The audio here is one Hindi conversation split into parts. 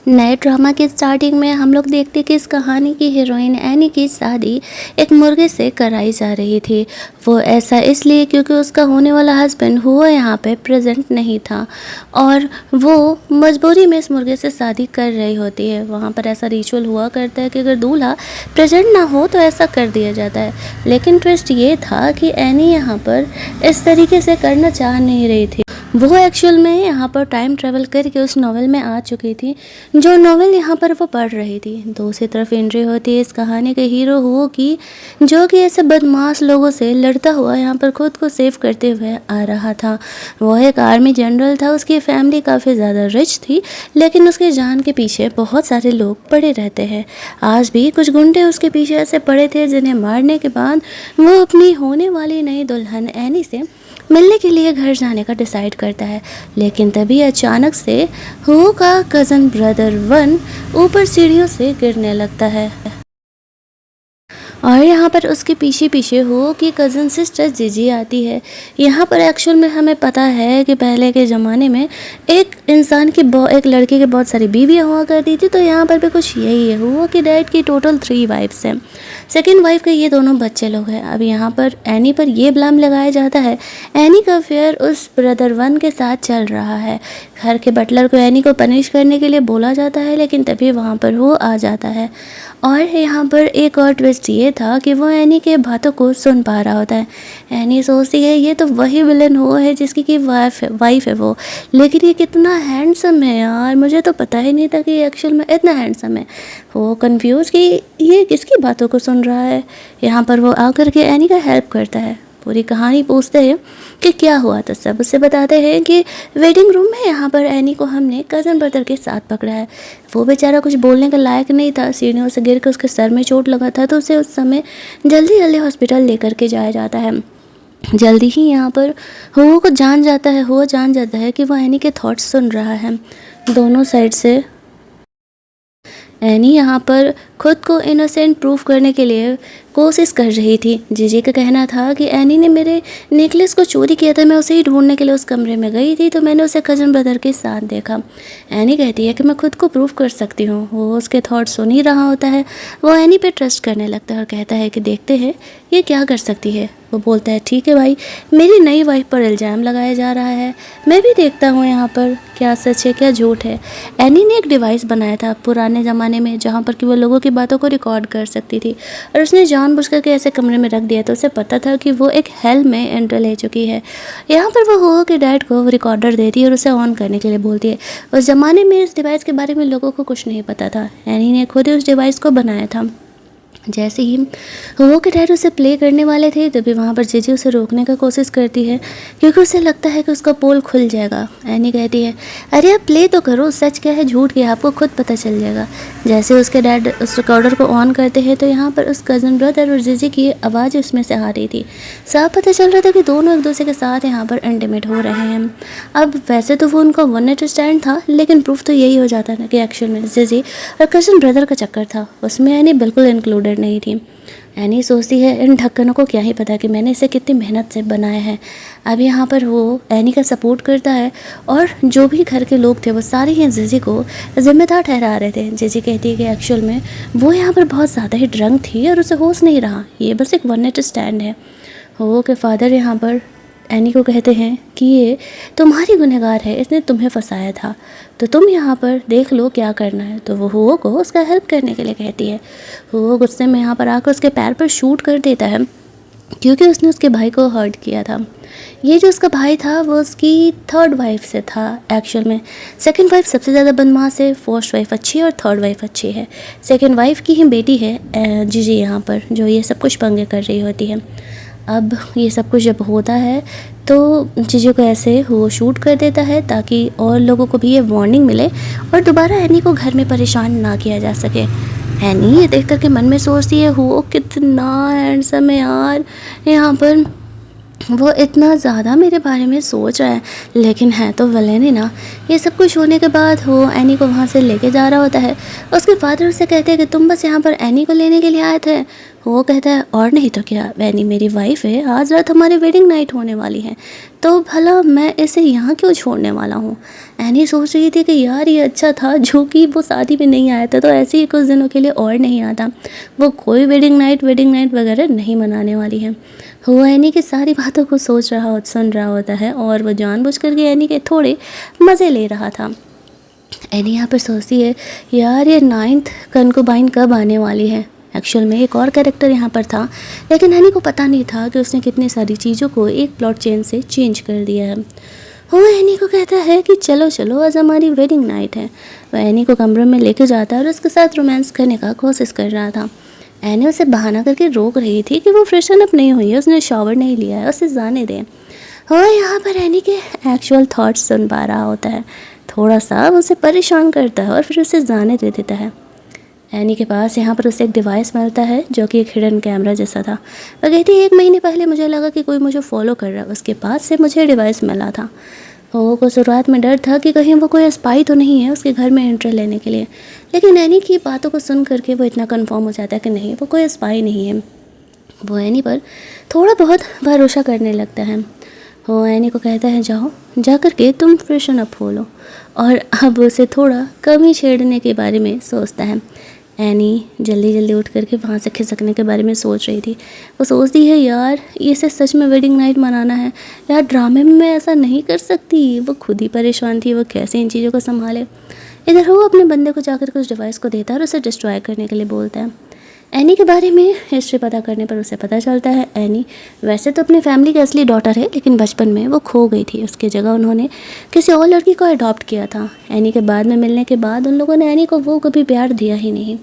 नए ड्रामा की स्टार्टिंग में हम लोग देखते कि इस कहानी की हीरोइन एनी की शादी एक मुर्गे से कराई जा रही थी। वो ऐसा इसलिए क्योंकि उसका होने वाला हस्बैंड हुआ यहाँ पे प्रेजेंट नहीं था और वो मजबूरी में इस मुर्गे से शादी कर रही होती है। वहाँ पर ऐसा रिचुअल हुआ करता है कि अगर दूल्हा प्रेजेंट ना हो तो ऐसा कर दिया जाता है। लेकिन ट्विस्ट ये था कि एनी यहाँ पर इस तरीके से करना चाह नहीं रही थी। वो एक्चुअल में यहाँ पर टाइम ट्रेवल करके उस नॉवल में आ चुकी थी जो नॉवल यहाँ पर वो पढ़ रही थी। दूसरी तरफ एंट्री होती है इस कहानी के हीरो हुओ की, जो कि ऐसे बदमाश लोगों से लड़ता हुआ यहाँ पर खुद को सेव करते हुए आ रहा था। वो एक आर्मी जनरल था, उसकी फैमिली काफ़ी ज़्यादा रिच थी, लेकिन उसके जान के पीछे बहुत सारे लोग पड़े रहते हैं। आज भी कुछ गुंडे उसके पीछे ऐसे पड़े थे जिन्हें मारने के बाद वो अपनी होने वाली नई दुल्हन एनी से मिलने के लिए घर जाने का डिसाइड करता है। लेकिन तभी अचानक से हो का कज़न ब्रदर वन ऊपर सीढ़ियों से गिरने लगता है और यहाँ पर उसके पीछे पीछे हो कि कज़न सिस्टर जीजी आती है। यहाँ पर एक्चुअल में हमें पता है कि पहले के ज़माने में एक इंसान की एक लड़के की बहुत सारी बीवियाँ हुआ करती थी, तो यहाँ पर भी कुछ यही है। हुआ कि डैड की टोटल 3 वाइफ्स हैं, सेकेंड वाइफ के ये दोनों बच्चे लोग हैं। अब यहाँ पर एनी पर ये ब्लेम लगाया जाता है। एनी का अफेयर उस ब्रदर वन के साथ चल रहा है। घर के बटलर को एनी को पनिश करने के लिए बोला जाता है, लेकिन तभी वहाँ पर वो आ जाता है। और यहाँ पर एक और ट्विस्ट ये था कि वो एनी के बातों को सुन पा रहा होता है। एनी सोचती है ये तो वही विलन हो है जिसकी की वाइफ है वो, लेकिन ये कितना हैंडसम है यार, मुझे तो पता ही नहीं था कि ये एक्चुअल में इतना हैंडसम है। वो कंफ्यूज कि ये किसकी बातों को सुन रहा है। यहाँ पर वो आकर के एनी का हेल्प करता है। पूरी कहानी पूछते हैं कि क्या हुआ, तो सब उससे बताते हैं कि वेटिंग रूम में यहाँ पर एनी को हमने कज़न ब्रदर के साथ पकड़ा है। वो बेचारा कुछ बोलने का लायक नहीं था, सीढ़ियों से गिर कर उसके सर में चोट लगा था, तो उसे उस समय जल्दी जल्दी हॉस्पिटल लेकर के जाया जाता है। जल्दी ही यहाँ पर हुआ जान जाता है कि वो एनी के थॉट्स सुन रहा है दोनों साइड से। एनी यहाँ पर खुद को इनोसेंट प्रूफ करने के लिए कोशिश कर रही थी। जीजी का कहना था कि एनी ने मेरे नेकलेस को चोरी किया था, मैं उसे ही ढूंढने के लिए उस कमरे में गई थी, तो मैंने उसे कज़न ब्रदर के साथ देखा। एनी कहती है कि मैं खुद को प्रूफ कर सकती हूँ। वो उसके थॉट सुन ही रहा होता है। वो एनी पे ट्रस्ट करने लगता है और कहता है कि देखते हैं ये क्या कर सकती है। वो बोलता है ठीक है भाई, मेरी नई वाइफ पर इल्ज़ाम लगाया जा रहा है, मैं भी देखता हूँ यहाँ पर क्या सच है क्या झूठ है। एनी ने एक डिवाइस बनाया था पुराने ज़माने में जहाँ पर कि वो लोगों की बातों को रिकॉर्ड कर सकती थी, और उसने जानबूझ करके ऐसे कमरे में रख दिया, तो उसे पता था कि वो एक हेल में एंटर ले चुकी है। यहाँ पर वो हो के डैड को रिकॉर्डर देती है और उसे ऑन करने के लिए बोलती है। उस ज़माने में इस डिवाइस के बारे में लोगों को कुछ नहीं पता था, एनी ने खुद ही उस डिवाइस को बनाया था। जैसे ही वो के डैड उसे प्ले करने वाले थे, तभी वहाँ पर जीजी उसे रोकने का कोशिश करती है क्योंकि उसे लगता है कि उसका पोल खुल जाएगा। एनी कहती है अरे आप प्ले तो करो, सच क्या है झूठ क्या है आपको खुद पता चल जाएगा। जैसे उसके डैड उस रिकॉर्डर को ऑन करते हैं तो यहाँ पर उस कज़न ब्रदर और जीजी की आवाज़ उसमें से आ रही थी। साफ पता चल रहा था कि दोनों एक दूसरे के साथ यहाँ पर इंटीमेट हो रहे हैं। अब वैसे तो वो उनका वन नाइट स्टैंड था, लेकिन प्रूफ तो यही हो जाता ना कि एक्चुअल में जीजी और कज़न ब्रदर का चक्कर था, उसमें एनी बिल्कुल इंक्लूडेड नहीं थी। एनी सोचती है इन ढक्कनों को क्या ही पता कि मैंने इसे कितनी मेहनत से बनाया है। अब यहाँ पर वो एनी का सपोर्ट करता है और जो भी घर के लोग थे वो सारे ही जीजी को जिम्मेदार ठहरा रहे थे। जीजी कहती है कि एक्चुअल में वो यहाँ पर बहुत ज़्यादा ही ड्रंक थी और उसे होश नहीं रहा, ये बस एक वन नाइट स्टैंड है। वो के फादर यहाँ पर एनी को कहते हैं कि ये तुम्हारी गुनहगार है, इसने तुम्हें फंसाया था, तो तुम यहाँ पर देख लो क्या करना है। तो वो हुओ को उसका हेल्प करने के लिए कहती है। हुओ गुस्से में यहाँ पर आकर उसके पैर पर शूट कर देता है क्योंकि उसने उसके भाई को हर्ट किया था। ये जो उसका भाई था वो उसकी थर्ड वाइफ से था। एक्चुअल में सेकंड वाइफ सबसे ज़्यादा बदमाश है, फर्स्ट वाइफ अच्छी है और थर्ड वाइफ अच्छी है। सेकंड वाइफ की ही बेटी है जीजी यहाँ पर, जो ये सब कुछ पंगे कर रही होती है। अब ये सब कुछ जब होता है तो जीजू को ऐसे वो शूट कर देता है ताकि और लोगों को भी ये वार्निंग मिले और दोबारा एनी को घर में परेशान ना किया जा सके। एनी ये देख करके मन में सोचती है वो कितना हैंडसम है यार, यहाँ पर वो इतना ज़्यादा मेरे बारे में सोच रहा है, लेकिन है तो विलेन ही ना। ये सब कुछ होने के बाद वो एनी को वहाँ से लेके जा रहा होता है। उसके फादर उससे कहते हैं कि तुम बस यहाँ पर एनी को लेने के लिए आए थे। वो कहता है और नहीं तो क्या, वैनी मेरी वाइफ है, आज रात हमारी वेडिंग नाइट होने वाली है, तो भला मैं इसे यहाँ क्यों छोड़ने वाला हूँ। एनी सोच रही थी कि यार ये अच्छा था जो कि वो शादी में नहीं आया था, तो ऐसे ही कुछ दिनों के लिए और नहीं आता, वो कोई वेडिंग नाइट वगैरह नहीं मनाने वाली है। वो एनी की सारी बातों को सोच रहा सुन रहा होता है और वो जानबूझ करके एनी के थोड़े मज़े ले रहा था। एनी यहाँ पर सोचती है यार ये 9th कंकुबाइन कब आने वाली है। एक्चुअल में एक और कैरेक्टर यहाँ पर था, लेकिन एनी को पता नहीं था कि उसने कितनी सारी चीज़ों को एक प्लॉट चेन से चेंज कर दिया है। वो एनी को कहता है कि चलो चलो आज हमारी वेडिंग नाइट है। वह एनी को कमरे में लेके जाता है और उसके साथ रोमांस करने का कोशिश कर रहा था। एनी उसे बहाना करके रोक रही थी कि वो फ्रेशन अप नहीं हुई है, उसने शावर नहीं लिया है, उसे जाने दें। और यहाँ पर एनी के एक्चुअल थॉट्स सुन पा रहा होता है, थोड़ा सा उसे परेशान करता है और फिर उसे जाने दे देता है। एनी के पास यहाँ पर उसे एक डिवाइस मिलता है जो कि एक हिडन कैमरा जैसा था। वह कहती है 1 महीने पहले मुझे लगा कि कोई मुझे फॉलो कर रहा है, उसके पास से मुझे डिवाइस मिला था। वो को शुरुआत में डर था कि कहीं वो कोई स्पाई तो नहीं है उसके घर में एंट्री लेने के लिए, लेकिन एनी की बातों को सुन करके वो इतना कन्फर्म हो जाता है कि नहीं, वो कोई स्पाई नहीं है। वो एनी पर थोड़ा बहुत भरोसा करने लगता है। वो एनी को कहता है जाओ जा कर के तुम फ्रेशन अप हो लो, और अब उसे थोड़ा कम ही छेड़ने के बारे में सोचता है। एनी जल्दी जल्दी उठ करके वहाँ से खिसकने के बारे में सोच रही थी। वो सोचती है यार इसे सच में वेडिंग नाइट मनाना है यार, ड्रामे में मैं ऐसा नहीं कर सकती। वो खुद ही परेशान थी, वो कैसे इन चीज़ों को संभाले। इधर वो अपने बंदे को जाकर के उस डिवाइस को देता है और उसे डिस्ट्रॉय करने के लिए बोलता है। एनी के बारे में हिस्ट्री पता करने पर उसे पता चलता है एनी वैसे तो अपनी फैमिली की असली डॉटर है, लेकिन बचपन में वो खो गई थी, उसकी जगह उन्होंने किसी और लड़की को अडॉप्ट किया था। एनी के बाद में मिलने के बाद उन लोगों ने एनी को वो कभी प्यार दिया ही नहीं।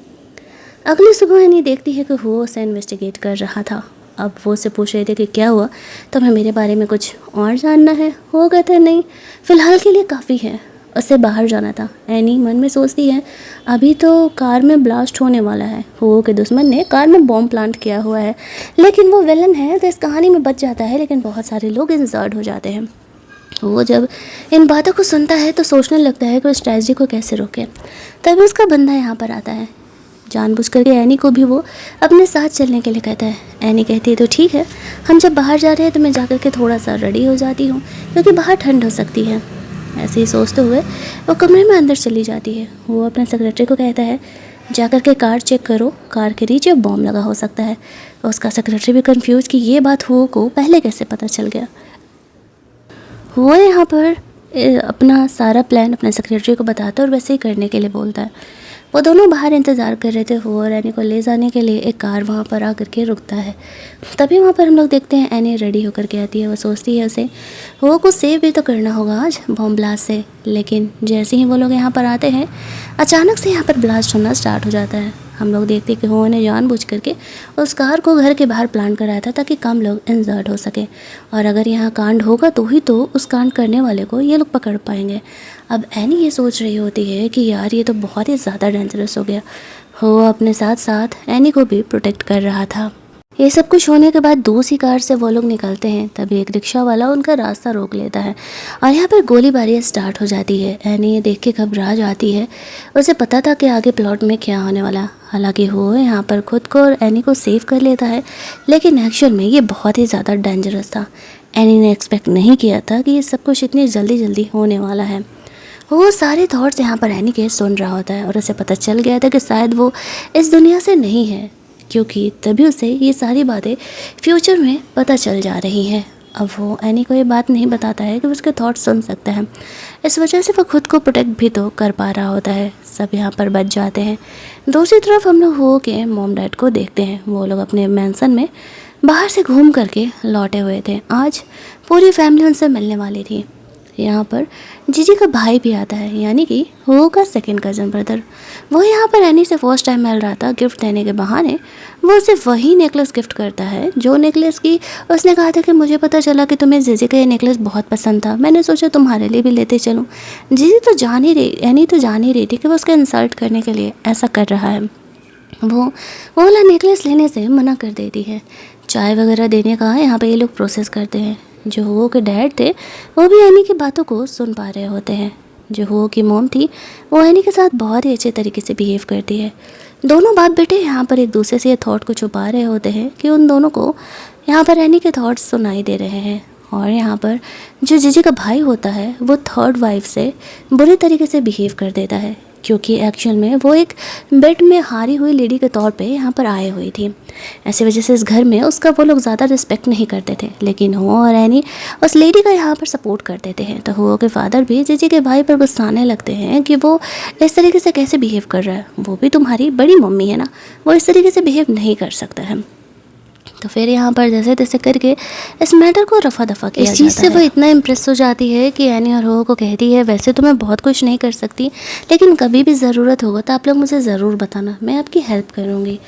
अगली सुबह एनी देखती है कि वो उसे इन्वेस्टिगेट कर रहा था। अब वो उससे पूछ रहे थे कि क्या हुआ, तुम्हें मेरे बारे में कुछ और जानना है। वो कहते हैं नहीं, फ़िलहाल के लिए काफ़ी है, उसे बाहर जाना था। एनी मन में सोचती है अभी तो कार में ब्लास्ट होने वाला है, वो के दुश्मन ने कार में बॉम्ब प्लांट किया हुआ है, लेकिन वो विलन है तो इस कहानी में बच जाता है, लेकिन बहुत सारे लोग इंजर्ड हो जाते हैं। वो जब इन बातों को सुनता है तो सोचने लगता है कि उस ट्रेजेडी को कैसे रोके। तभी उसका बंदा यहाँ पर आता है। जानबूझ करके एनी को भी वो अपने साथ चलने के लिए कहता है। एनी कहती है तो ठीक है, हम जब बाहर जा रहे हैं तो मैं जा कर के थोड़ा सा रेडी हो जाती हूँ, क्योंकि बाहर ठंड हो सकती है। ऐसे ही सोचते हुए वो कमरे में अंदर चली जाती है। वो अपने सेक्रेटरी को कहता है जाकर के कार चेक करो, कार के नीचे बॉम्ब लगा हो सकता है। उसका सेक्रेटरी भी कंफ्यूज कि ये बात हो को पहले कैसे पता चल गया। वो यहाँ पर अपना सारा प्लान अपने सेक्रेटरी को बताता है और वैसे ही करने के लिए बोलता है। वो दोनों बाहर इंतज़ार कर रहे थे। वो और एनी को ले जाने के लिए एक कार वहाँ पर आकर के रुकता है। तभी वहाँ पर हम लोग देखते हैं एनी रेडी होकर के आती है। वो सोचती है उसे वो को सेव भी तो करना होगा आज बॉम्ब ब्लास्ट से, लेकिन जैसे ही वो लोग यहाँ पर आते हैं अचानक से यहाँ पर ब्लास्ट होना स्टार्ट हो जाता है। हम लोग देखते हैं कि वो ने जानबूझ करके उस कार को घर के बाहर प्लान कराया था ताकि कम लोग इंजर्ड हो सके, और अगर यहाँ कांड होगा तो ही तो उस कांड करने वाले को ये लोग पकड़ पाएंगे। अब एनी ये सोच रही होती है कि यार ये तो बहुत ही ज़्यादा डेंजरस हो गया। वो अपने साथ साथ एनी को भी प्रोटेक्ट कर रहा था। ये सब कुछ होने के बाद दूसरी कार से वो लोग निकलते हैं। तभी एक रिक्शा वाला उनका रास्ता रोक लेता है और यहाँ पर गोलीबारी स्टार्ट हो जाती है। एनी ये देख के घबरा जाती है, उसे पता था कि आगे प्लॉट में क्या होने वाला। हालांकि वो यहाँ पर खुद को और एनी को सेव कर लेता है, लेकिन एक्चुअल में ये बहुत ही ज़्यादा डेंजरस था। एनी ने एक्सपेक्ट नहीं किया था कि ये सब कुछ इतनी जल्दी होने वाला है। वो सारे थॉट्स यहाँ पर एनी के सुन रहा होता है और उसे पता चल गया था कि शायद वो इस दुनिया से नहीं है, क्योंकि तभी उसे ये सारी बातें फ्यूचर में पता चल जा रही हैं। अब वो एनी को ये बात नहीं बताता है कि उसके थॉट्स सुन सकता है, इस वजह से वो खुद को प्रोटेक्ट भी तो कर पा रहा होता है। सब यहाँ पर बच जाते हैं। दूसरी तरफ हम लोग हो के मॉम डैड को देखते हैं। वो लोग अपने मैंसन में बाहर से घूम करके लौटे हुए थे। आज पूरी फैमिली उनसे मिलने वाली थी। यहाँ पर जीजी का भाई भी आता है, यानी कि वो का सेकंड कज़न ब्रदर। वो यहाँ पर एनी से फर्स्ट टाइम मिल रहा था। गिफ्ट देने के बहाने वो उसे वही नेकलेस गिफ्ट करता है जो नेकलेस की उसने कहा था कि मुझे पता चला कि तुम्हें जीजी का ये नेकलेस बहुत पसंद था, मैंने सोचा तुम्हारे लिए भी लेते चलूँ। जीजी तो जान ही रही, एनी तो जान ही रही थी कि वो उसका इंसल्ट करने के लिए ऐसा कर रहा है। वो वाला नेकलेस लेने से मना कर देती है। चाय वगैरह देने का यहाँ पे ये लोग प्रोसेस करते हैं। जो वो के डैड थे वो भी एनी की बातों को सुन पा रहे होते हैं। जो हो की मॉम थी वो एनी के साथ बहुत ही अच्छे तरीके से बिहेव करती है। दोनों बाप बेटे यहाँ पर एक दूसरे से ये थॉट को छुपा रहे होते हैं कि उन दोनों को यहाँ पर एनी के थॉट्स सुनाई दे रहे हैं। और यहाँ पर जो जीजी का भाई होता है वो थर्ड वाइफ से बुरे तरीके से बिहेव कर देता है, क्योंकि एक्चुअल में वो एक बेड में हारी हुई लेडी के तौर पे यहाँ पर आए हुई थी। ऐसी वजह से इस घर में उसका वो लोग ज़्यादा रिस्पेक्ट नहीं करते थे, लेकिन हो और एनी उस लेडी का यहाँ पर सपोर्ट कर देते हैं। तो हो के फादर भी जीजी के भाई पर गुस्साने लगते हैं कि वो इस तरीके से कैसे बिहेव कर रहा है, वो भी तुम्हारी बड़ी मम्मी है ना, वो इस तरीके से बिहेव नहीं कर सकता है। तो फिर यहाँ पर जैसे तैसे करके इस मैटर को रफा दफा किया जाता है। इस चीज़ से वो इतना इम्प्रेस हो जाती है कि एनी और हो को कहती है, वैसे तो मैं बहुत कुछ नहीं कर सकती, लेकिन कभी भी ज़रूरत होगा तो आप लोग मुझे ज़रूर बताना, मैं आपकी हेल्प करूँगी।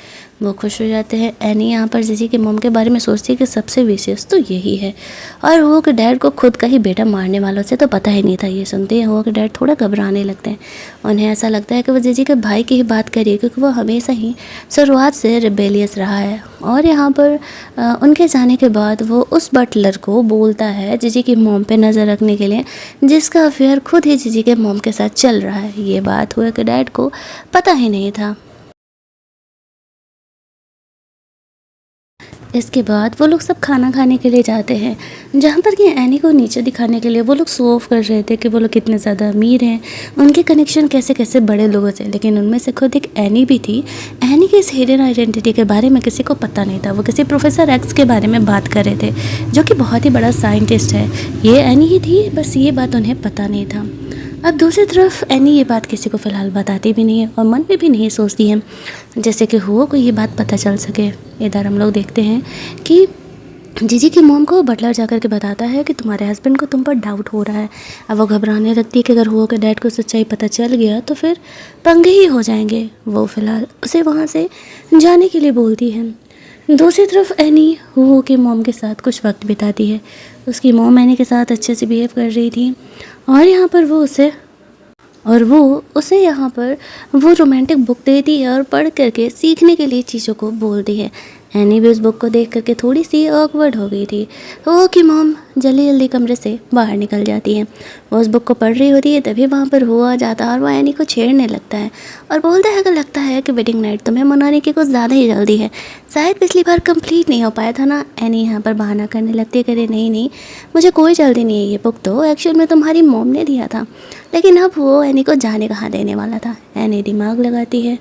वो खुश हो जाते हैं। एनी यहाँ पर जीजी के मॉम के बारे में सोचती है कि सबसे विशेष तो यही है, और हो के डैड को खुद का ही बेटा मारने वालों से तो पता ही नहीं था। ये सुनते हैं हो के डैड थोड़ा घबराने लगते हैं। उन्हें ऐसा लगता है कि वो जीजी के भाई की ही बात करिए, क्योंकि वो हमेशा ही शुरुआत से रिबेलियस रहा है। और यहाँ पर उनके जाने के बाद वो उस बटलर को बोलता है जीजी की मॉम पे नज़र रखने के लिए, जिसका अफेयर खुद ही जीजी के मॉम के साथ चल रहा है। ये बात हुए कि डैड को पता ही नहीं था। इसके बाद वो लोग सब खाना खाने के लिए जाते हैं, जहाँ पर कि एनी को नीचे दिखाने के लिए वो लोग शो ऑफ कर रहे थे कि वो लोग कितने ज़्यादा अमीर हैं, उनके कनेक्शन कैसे कैसे बड़े लोगों से। लेकिन उनमें से खुद एक एनी भी थी। एनी की इस हिडन आइडेंटिटी के बारे में किसी को पता नहीं था। वो किसी प्रोफेसर एक्स के बारे में बात कर रहे थे, जो कि बहुत ही बड़ा साइंटिस्ट है। ये एनी ही थी, बस ये बात उन्हें पता नहीं था। अब दूसरी तरफ एनी ये बात किसी को फ़िलहाल बताती भी नहीं है और मन में भी नहीं सोचती है जैसे कि हो को ये बात पता चल सके। इधर हम लोग देखते हैं कि जीजी की मॉम को बटलर जाकर के बताता है कि तुम्हारे हस्बैंड को तुम पर डाउट हो रहा है। अब वो घबराने लगती है कि अगर हो के डैड को सच्चाई पता चल गया तो फिर पंगे ही हो जाएंगे। वो फ़िलहाल उसे वहाँ से जाने के लिए बोलती है। दूसरी तरफ एनी हो के मॉम के साथ कुछ वक्त बिताती है। उसकी मॉम एनी के साथ अच्छे से बिहेव कर रही थी, और यहाँ पर वो उसे यहाँ पर वो रोमांटिक बुक देती है और पढ़ करके सीखने के लिए चीज़ों को बोलती है। एनी भी उस बुक को देख करके थोड़ी सी ऑकवर्ड हो गई थी। वो कि मॉम जल्दी जल्दी कमरे से बाहर निकल जाती है। वो उस बुक को पढ़ रही होती है, तभी वहाँ पर हो आ जाता है और वो एनी को छेड़ने लगता है और बोलता है कि लगता है कि वेडिंग नाइट तुम्हें मनाने की कुछ ज़्यादा ही जल्दी है, शायद पिछली बार कंप्लीट नहीं हो पाया था ना। एनी यहाँ पर बहाना करने लगती है, करे नहीं मुझे कोई जल्दी नहीं है, ये बुक तो एक्चुअल में तुम्हारी मॉम ने दिया था। लेकिन अब वो एनी को जाने कहाँ देने वाला था। एनी दिमाग लगाती है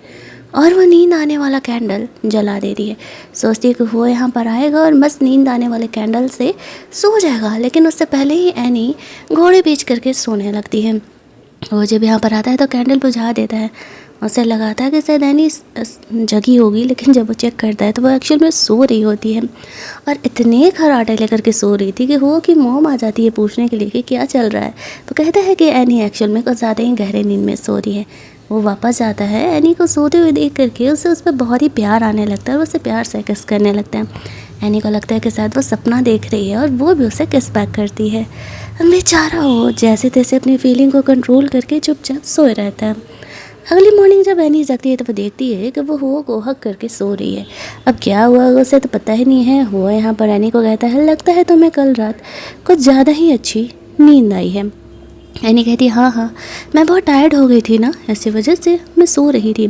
और वो नींद आने वाला कैंडल जला देती है। सोचती है कि वो यहाँ पर आएगा और मस्त नींद आने वाले कैंडल से सो जाएगा, लेकिन उससे पहले ही एनी घोड़े बेच करके सोने लगती है। वो जब यहाँ पर आता है तो कैंडल बुझा देता है। उसे लगाता है कि शायद एनी जगी होगी, लेकिन जब वो चेक करता है तो वो एक्चुअल में सो रही होती है और इतने खर्राटे लेकर के सो रही थी कि वो कि मॉम आ जाती है पूछने के लिए कि क्या चल रहा है। तो कहता है कि एनी एक्चुअल में कुछ ज़्यादा ही गहरे नींद में सो रही है। वो वापस आता है, एनी को सोते हुए देख करके उसे उस पर बहुत ही प्यार आने लगता है और उसे प्यार से किस करने लगता है। एनी को लगता है कि शायद वो सपना देख रही है और वो भी उसे किस बैक करती है। बेचारा हो जैसे तैसे अपनी फीलिंग को कंट्रोल करके चुपचाप सोए रहता है। अगली मॉर्निंग जब एनी जगती है तो वो देखती है कि वो हो को हक करके सो रही है। अब क्या हुआ उसे तो पता ही नहीं है। हुआ यहाँ पर एनी को कहता है, लगता है तुम्हें कल रात कुछ ज़्यादा ही अच्छी नींद आई है। एनी कहती है, हाँ मैं बहुत टायर्ड हो गई थी ना, ऐसी वजह से मैं सो रही थी।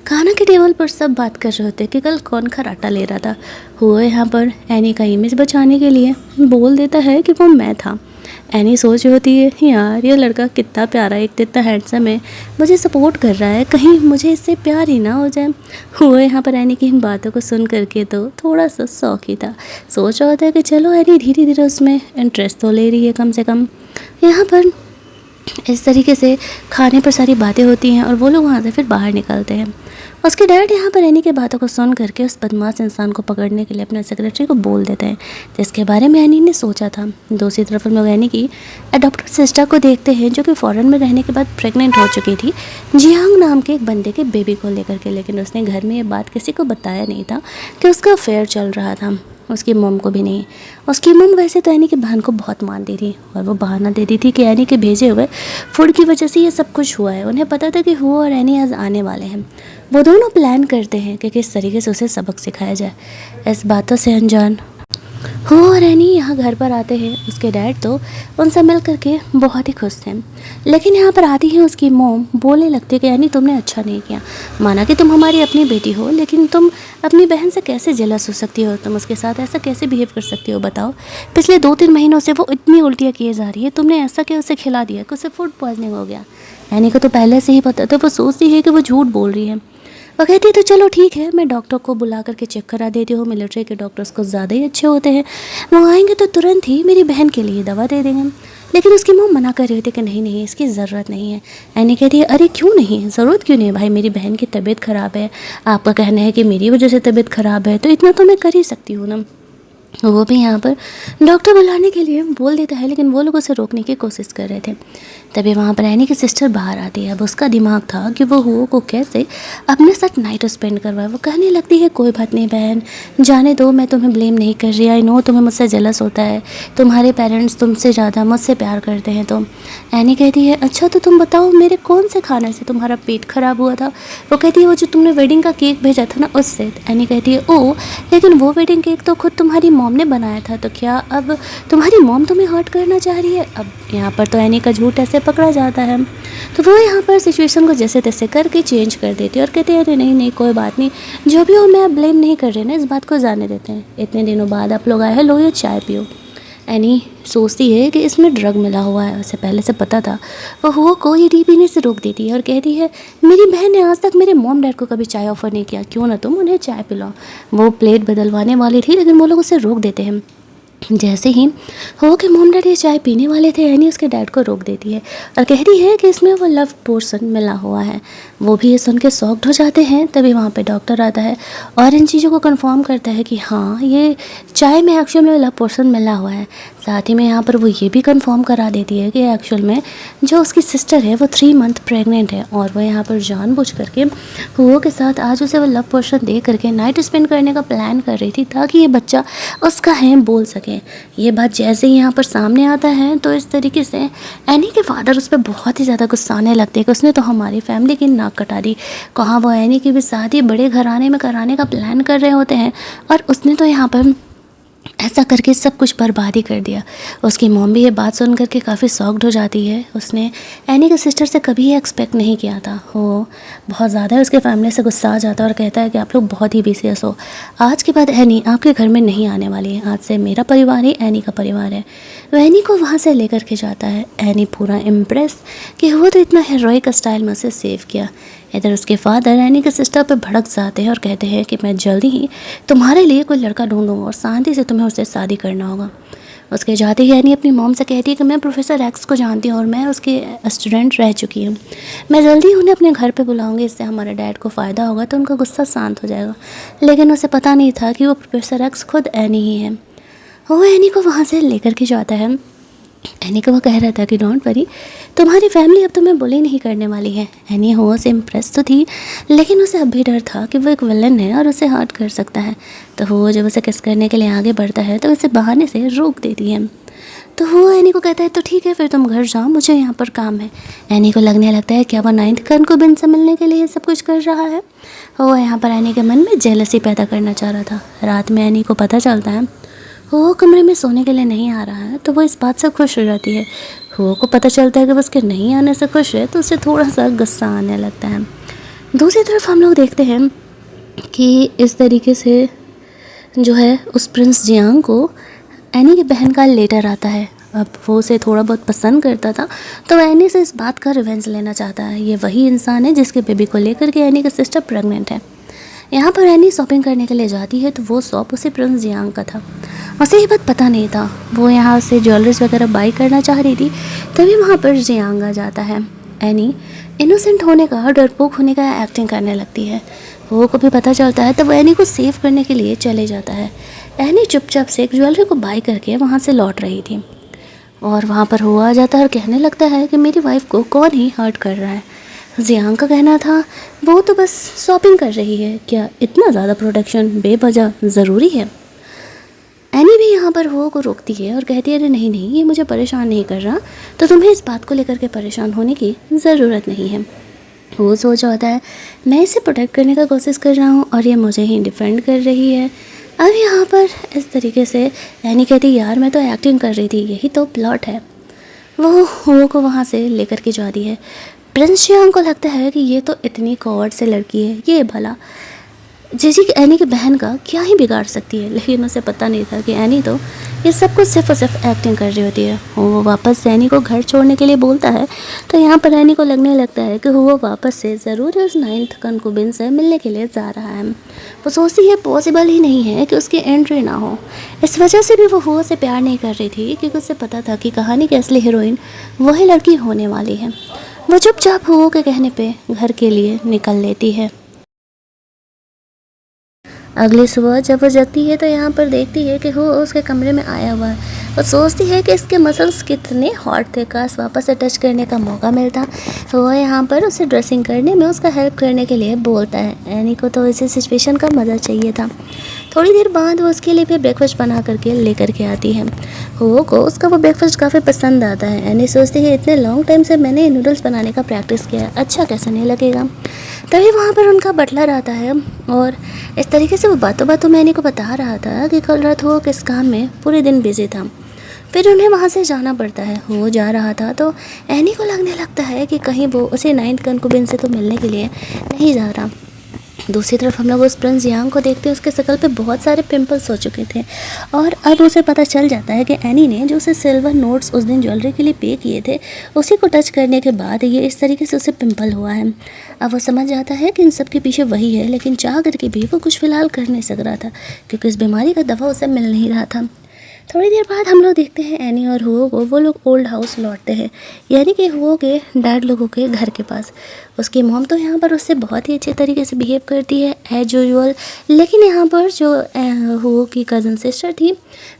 खाना के टेबल पर सब बात कर रहे होते कि कल कौन खर्राटा ले रहा था। हुआ यहाँ पर एनी का इमेज बचाने के लिए बोल देता है कि वो मैं था। एनी सोच रही होती है, यार ये लड़का कितना प्यारा है, एक तो इतना हैंडसम है, मुझे सपोर्ट कर रहा है, कहीं मुझे इससे प्यार ही ना हो जाए। हुआ यहाँ पर एनी की इन बातों को सुन करके तो थोड़ा सा शौकी था। सोच रहा होता है कि चलो एनी धीरे धीरे उसमें इंटरेस्ट तो ले रही है कम से कम। यहाँ पर इस तरीके से खाने पर सारी बातें होती हैं और वो लोग वहाँ से फिर बाहर निकलते हैं। उसके डैड यहाँ पर एनी की बातों को सुन करके उस बदमाश इंसान को पकड़ने के लिए अपने सेक्रेटरी को बोल देते हैं, जिसके बारे में एनी ने सोचा था। दूसरी तरफ हम लोग एनी की अडॉप्टेड सिस्टर को देखते हैं, जो कि फ़ॉरेन में रहने के बाद प्रेग्नेंट हो चुकी थी जियांग नाम के एक बंदे के बेबी को लेकर के। लेकिन उसने घर में ये बात किसी को बताया नहीं था कि उसका अफेयर चल रहा था, उसकी मॉम को भी नहीं। उसकी मॉम वैसे तो एनी की बहन को बहुत मानती थी और वो बहाना देती थी कि एनी के भेजे हुए फूड की वजह से ये सब कुछ हुआ है। उन्हें पता था कि वो और एनी आज आने वाले हैं। वो दोनों प्लान करते हैं कि किस तरीके से उसे सबक सिखाया जाए। इस बातों से अनजान हो और एनी यहाँ घर पर आते हैं। उसके डैड तो उनसे मिल करके बहुत ही खुश थे, लेकिन यहाँ पर आती है उसकी मॉम, बोलने लगती है कि एनी तुमने अच्छा नहीं किया। माना कि तुम हमारी अपनी बेटी हो, लेकिन तुम अपनी बहन से कैसे जेलस हो सकती हो, तुम उसके साथ ऐसा कैसे बिहेव कर सकती हो, बताओ। पिछले 2-3 महीनों से वो इतनी उल्टियाँ किए जा रही है, तुमने ऐसा क्या उसे खिला दिया कि उसे फूड पॉइजनिंग हो गया। एनी को तो पहले से ही पता था, वो सोचती है कि वो झूठ बोल रही है। वो कहती है तो चलो ठीक है, मैं डॉक्टर को बुला करके चेक करा देती हूँ, मिलिट्री के डॉक्टर्स को ज़्यादा ही अच्छे होते हैं, वो आएंगे तो तुरंत ही मेरी बहन के लिए दवा दे देंगे। लेकिन उसकी मॉम मना कर रही थी कि नहीं नहीं, इसकी ज़रूरत नहीं है। एनी कहती है अरे क्यों नहीं, ज़रूरत क्यों नहीं है भाई, मेरी बहन की तबीयत ख़राब है, आपका कहना है कि मेरी वजह से तबीयत ख़राब है, तो इतना तो मैं कर ही सकती हूँ ना। वो भी यहाँ पर डॉक्टर बुलाने के लिए बोल देता है, लेकिन वो लोग उसे रोकने की कोशिश कर रहे थे। तभी वहाँ पर एनी की सिस्टर बाहर आती है। अब उसका दिमाग था कि वो हुओ को कैसे अपने साथ नाइट स्पेंड करवाए। वो कहने लगती है कोई बात नहीं बहन, जाने दो, मैं तुम्हें ब्लेम नहीं कर रही, आई नो तुम्हें मुझसे जेलस होता है, तुम्हारे पेरेंट्स तुमसे ज़्यादा मुझसे प्यार करते हैं। तो एनी कहती है अच्छा तो तुम बताओ मेरे कौन से खाने से तुम्हारा पेट खराब हुआ था। वो कहती है वो जो तुमने वेडिंग का केक भेजा था ना उससे। एनी कहती है ओ, लेकिन वो वेडिंग केक तो खुद तुम्हारी मॉम ने बनाया था, तो क्या अब तुम्हारी मॉम तुम्हें हर्ट करना चाह रही है। अब यहाँ पर तो एनी का झूठ ऐसे पकड़ा जाता है, तो वो यहाँ पर सिचुएशन को जैसे तैसे करके चेंज कर देती है और कहते हैं अरे नहीं नहीं कोई बात नहीं, जो भी हो मैं ब्लेम नहीं कर रही ना, इस बात को जाने देते हैं, इतने दिनों बाद आप लोग आए हैं, लो ये चाय पियो। एनी सोचती है कि इसमें ड्रग मिला हुआ है, उसे पहले से पता था। वो हुआ को ये टी पीने से रोक देती है और कहती है मेरी बहन ने आज तक मेरे मॉम डैड को कभी चाय ऑफ़र नहीं किया, क्यों ना तुम उन्हें चाय पिलाओ। वो प्लेट बदलवाने वाली थी, लेकिन वो लोग उसे रोक देते हैं। जैसे ही हो कि मॉम डैड ये चाय पीने वाले थे, एनी उसके डैड को रोक देती है और कहती है कि इसमें वो लव पोर्शन मिला हुआ है। वो भी ये सुन के शॉक्ड हो जाते हैं। तभी वहाँ पे डॉक्टर आता है और इन चीज़ों को कंफर्म करता है कि हाँ ये चाय में एक्चुअल में लव पोर्शन मिला हुआ है। साथ ही में यहाँ पर वो ये भी कंफर्म करा देती है कि एक्चुअल में जो उसकी सिस्टर है वो 3 मंथ प्रेग्नेंट है, और वो यहाँ पर जानबूझ करके हुओ के साथ आज उसे वो लव पोर्शन दे करके नाइट स्पेंड करने का प्लान कर रही थी, ताकि ये बच्चा उसका है बोल सके। ये बात जैसे ही यहाँ पर सामने आता है तो इस तरीके से एनी के फादर उस पर बहुत ही ज़्यादा गुस्सा आने लगते हैं कि उसने तो हमारी फैमिली की नाक कटा दी। कहाँ वो एनी की भी शादी बड़े घराने में कराने का प्लान कर रहे होते हैं, और उसने तो यहाँ पर ऐसा करके सब कुछ बर्बादी कर दिया। उसकी मॉम भी ये बात सुन करके काफ़ी शॉक्ड हो जाती है। उसने एनी के सिस्टर से कभी एक्सपेक्ट नहीं किया था। वो बहुत ज़्यादा उसके फैमिली से गुस्सा आ जाता है और कहता है कि आप लोग बहुत ही बेसियस हो, आज के बाद एनी आपके घर में नहीं आने वाली है, आज से मेरा परिवार ही एनी का परिवार है। वो एनी को वहाँ से लेकर के जाता है। एनी पूरा इम्प्रेस कि वो तो इतना हीरोइक स्टाइल में उसे सेव किया। इधर उसके फादर एनी के सिस्टर पर भड़क जाते हैं और कहते हैं कि मैं जल्दी ही तुम्हारे लिए कोई लड़का ढूंढूंगा और शांति से तुम्हें उससे शादी करना होगा। उसके जाते ही एनी अपनी मॉम से कहती है कि मैं प्रोफेसर एक्स को जानती हूँ और मैं उसकी स्टूडेंट रह चुकी हूँ, मैं जल्दी उन्हें अपने घर पे बुलाऊंगी, इससे हमारे डैड को फ़ायदा होगा तो उनका गुस्सा शांत हो जाएगा। लेकिन उसे पता नहीं था कि वो प्रोफेसर एक्स खुद एनी ही है। वो एनी को वहाँ से लेकर के जाता है। एनी को वो कह रहा था कि डोंट वरी, तुम्हारी फैमिली अब तुम्हें बुली नहीं करने वाली है। एनी हुआ से इम्प्रेस तो थी, लेकिन उसे अब भी डर था कि वो एक विलन है और उसे हर्ट कर सकता है। तो वो जब उसे किस करने के लिए आगे बढ़ता है तो उसे बहाने से रोक देती है। तो वो एनी को कहता है तो ठीक है फिर तुम घर जाओ, मुझे यहाँ पर काम है। एनी को लगने लगता है क्या वो 9th कन को बिन से मिलने के लिए सब कुछ कर रहा है। वो यहाँ पर एनी के मन में जेलसी पैदा करना चाह रहा था। रात में एनी को पता चलता है वो कमरे में सोने के लिए नहीं आ रहा है, तो वो इस बात से खुश हो जाती है। वो को पता चलता है कि उसके नहीं आने से खुश है, तो उसे थोड़ा सा गुस्सा आने लगता है। दूसरी तरफ हम लोग देखते हैं कि इस तरीके से जो है उस प्रिंस जियांग को एनी की बहन का लेटर आता है। अब वो उसे थोड़ा बहुत पसंद करता था, तो एनी से इस बात का रिवेंज लेना चाहता है। ये वही इंसान है जिसके बेबी को लेकर के एनी की सिस्टर प्रेग्नेंट है। यहाँ पर एनी शॉपिंग करने के लिए जाती है, तो वो शॉप उसी प्रिंस जियांग का था। उसे ये बात पता नहीं था। वो यहाँ से ज्वेलरीज वगैरह बाई करना चाह रही थी, तभी वहाँ पर जियांग आ जाता है। एनी इनोसेंट होने का, डरपोक होने का एक्टिंग करने लगती है। वो को भी पता चलता है, तो वो एनी को सेव करने के लिए चले जाता है। एनी चुपचाप से एक ज्वेलरी को बाई करके वहाँ से लौट रही थी, और वहाँ पर हुआ आ जाता है और कहने लगता है कि मेरी वाइफ को कौन ही हर्ट कर रहा है। जियांग का कहना था वो तो बस शॉपिंग कर रही है, क्या इतना ज़्यादा प्रोटेक्शन बेवजह ज़रूरी है। एनी भी यहाँ पर वो को रोकती है और कहती है अरे नहीं नहीं, ये मुझे परेशान नहीं कर रहा, तो तुम्हें इस बात को लेकर के परेशान होने की ज़रूरत नहीं है। वो सोच होता है मैं इसे प्रोटेक्ट करने का कोशिश कर रहा हूँ और ये मुझे ही डिफेंड कर रही है। अब यहाँ पर इस तरीके से एनी कहती यार मैं तो एक्टिंग कर रही थी, यही तो प्लॉट है। वो हो को वहाँ से लेकर के जाती है। प्रिंस यांग को लगता है कि ये तो इतनी कॉवर्ड से लड़की है, ये भला जीजी एनी की बहन का क्या ही बिगाड़ सकती है, लेकिन उसे पता नहीं था कि एनी तो ये सब कुछ सिर्फ और सिर्फ एक्टिंग कर रही होती है। वो वापस से एनी को घर छोड़ने के लिए बोलता है, तो यहाँ पर एनी को लगने लगता है कि वो वापस से ज़रूर उस 9th कंकुबिन से मिलने के लिए जा रहा है। वो सोचती है पॉसिबल ही नहीं है कि उसकी एंट्री ना हो। इस वजह से भी वो हुआ से प्यार नहीं कर रही थी, क्योंकि उसे पता था कि कहानी की असली हीरोइन वही लड़की होने वाली है। वो चुपचाप हुओ के कहने पे घर के लिए निकल लेती है। अगली सुबह जब वो जगती है तो यहाँ पर देखती है कि वो उसके कमरे में आया हुआ है और सोचती है कि इसके मसल्स कितने हॉट थे, काश वापस से टच करने का मौका मिलता। तो वो यहाँ पर उसे ड्रेसिंग करने में उसका हेल्प करने के लिए बोलता है। एनी को तो इसी सिचुएशन का मज़ा चाहिए था। थोड़ी देर बाद वो उसके लिए फिर ब्रेकफास्ट बना करके लेकर के आती है। हो को उसका वो ब्रेकफास्ट काफ़ी पसंद आता है। एनी सोचती है इतने लॉन्ग टाइम से मैंने नूडल्स बनाने का प्रैक्टिस किया है, अच्छा कैसे नहीं लगेगा। तभी वहाँ पर उनका बटलर आता है और इस तरीके से वो बातों बातों में एनी को बता रहा था कि कल रात वो किस काम में पूरे दिन बिजी था, फिर उन्हें वहाँ से जाना पड़ता है। वो जा रहा था तो एनी को लगने लगता है कि कहीं वो उसे 9th कंकुबिन से तो मिलने के लिए नहीं जा रहा। दूसरी तरफ हम लोग उस प्रिंस यांग को देखते हैं, उसके शकल पे बहुत सारे पिंपल्स हो चुके थे और अब उसे पता चल जाता है कि एनी ने जो उसे सिल्वर नोट्स उस दिन ज्वेलरी के लिए पे किए थे, उसी को टच करने के बाद ये इस तरीके से उसे पिंपल हुआ है। अब वो समझ जाता है कि इन सब के पीछे वही है, लेकिन चाह करके भी वो कुछ फ़िलहाल कर नहीं सक रहा था, क्योंकि इस बीमारी का दवा उसे मिल नहीं रहा था। थोड़ी देर बाद हम लोग देखते हैं एनी और हुओ को, वो लोग ओल्ड हाउस लौटते हैं, यानी कि हुओ के डैड लोगों के घर के पास। उसकी मॉम तो यहाँ पर उससे बहुत ही अच्छे तरीके से बिहेव करती है एज यूजुअल, लेकिन यहाँ पर जो हुओ की कज़न सिस्टर थी